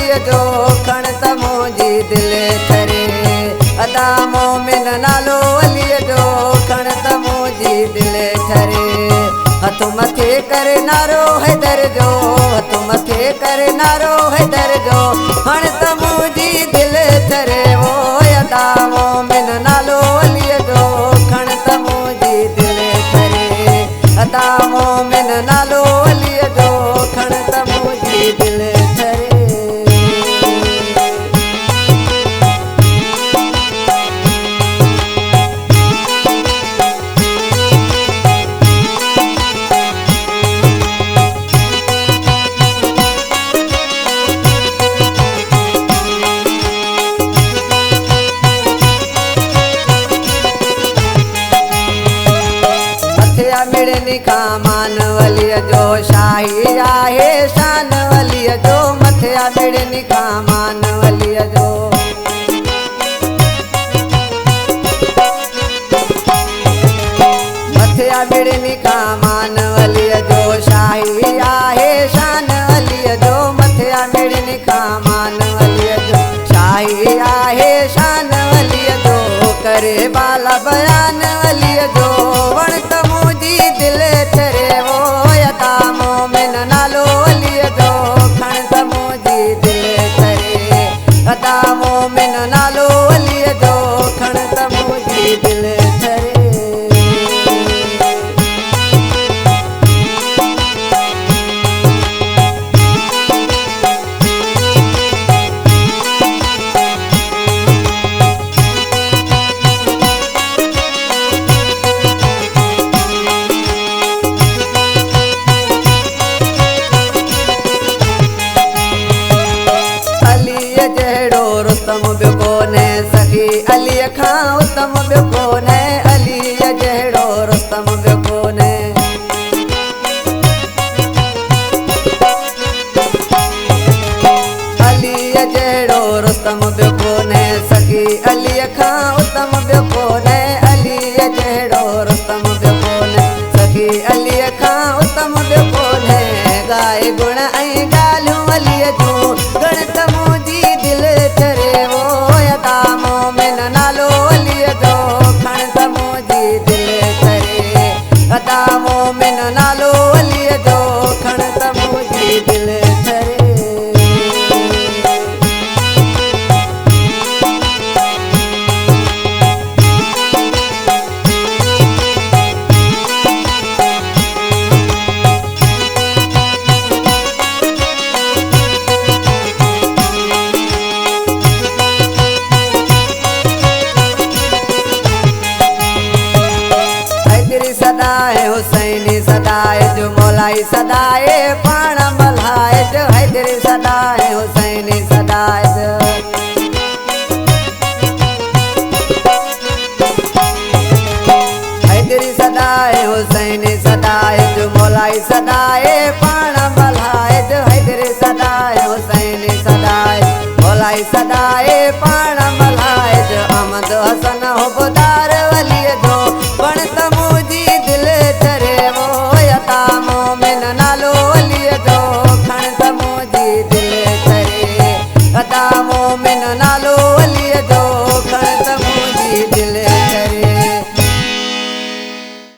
अलीअ जो खण त मुंहिंजी दिलि ठरे। अदा मोमिन नालो अलीअ जो खण त मुंहिंजी दिलि ठरे। हथ मथे करे नारो हैदर जो, हथ मथे करे नारो हैदर जो खण त मुंहिंजी दिलि ठरे। वो अदा मोमिन नालो अलीअ जो खण त मुंहिंजी दिलि ठरे। अदा मोमिन नालो अलीअ जो खण त मुंहिंजी दिलि ठरे। मिड़नी खां मान वलीअ जो शाही आहे शान वलीअ जो। मथिया मिड़नी खां मान वलीअ जो। मथिया मिड़नी खां मान वलीअ जो शाही आहे शान वलीअ जो। मथिया मिड़नी खां मान वलीअ जो शाही आहे शान वलीअ जो। करे बाला बयान वलीअ जो वण त मुंहिंजी दिलि ठरे। वो अदा मोमिन नालो अलीअ जो खण त मुंहिंजी दिलि ठरे। अदा मोमिन नालो अलीअ जो खण त मुंहिंजी दिलि ठरे। रुस्तम ॿियो कोन्हे सखी अलीअ खां उत्तम ॿियो कोन्हे। अलीअ जहिड़ो रुस्तम ॿियो कोन्हे। अलीअ जहिड़ो रुस्तम ॿियो कोन्हे सखी अलीअ खां उत्तम ॿियो कोन्हे। अलीअ जहिड़ो रुस्तम ॿियो कोन्हे सखी अलीअ खां उत्तम ॿियो कोन्हे। ॻाए गुण ऐं ॻाल्हियूं अलीअ जूं गण त मुंहिंजी दिलि ठरे। वो अदा मोमिन नालो अलीअ जो खण त मुंहिंजी दिलि ठरे। अदा मोमिन नालो अलीअ जो खण त मुंहिंजी दिलि ठरे। सदाए हुसैनी सदाए जो मौलाई सदाए पाण मल्हाए जो। हैदरी सदाए हुसैनी सदाए जो। हैदरी सदाए हुसैनी सदाए जो मौलाई सदाए पाण मल्हाए जो। हैदरी सदाए हुसैनी सदाए मौलाई सदाए पाण मल्हाए जो। अहमद हसन हुबदार वलीअ जो पण त मुंहिंजी दिलि ठरे। वो अदा मोमिन नालो अलीअ जो खण त मुंहिंजी दिलि ठरे। अदा मोमिन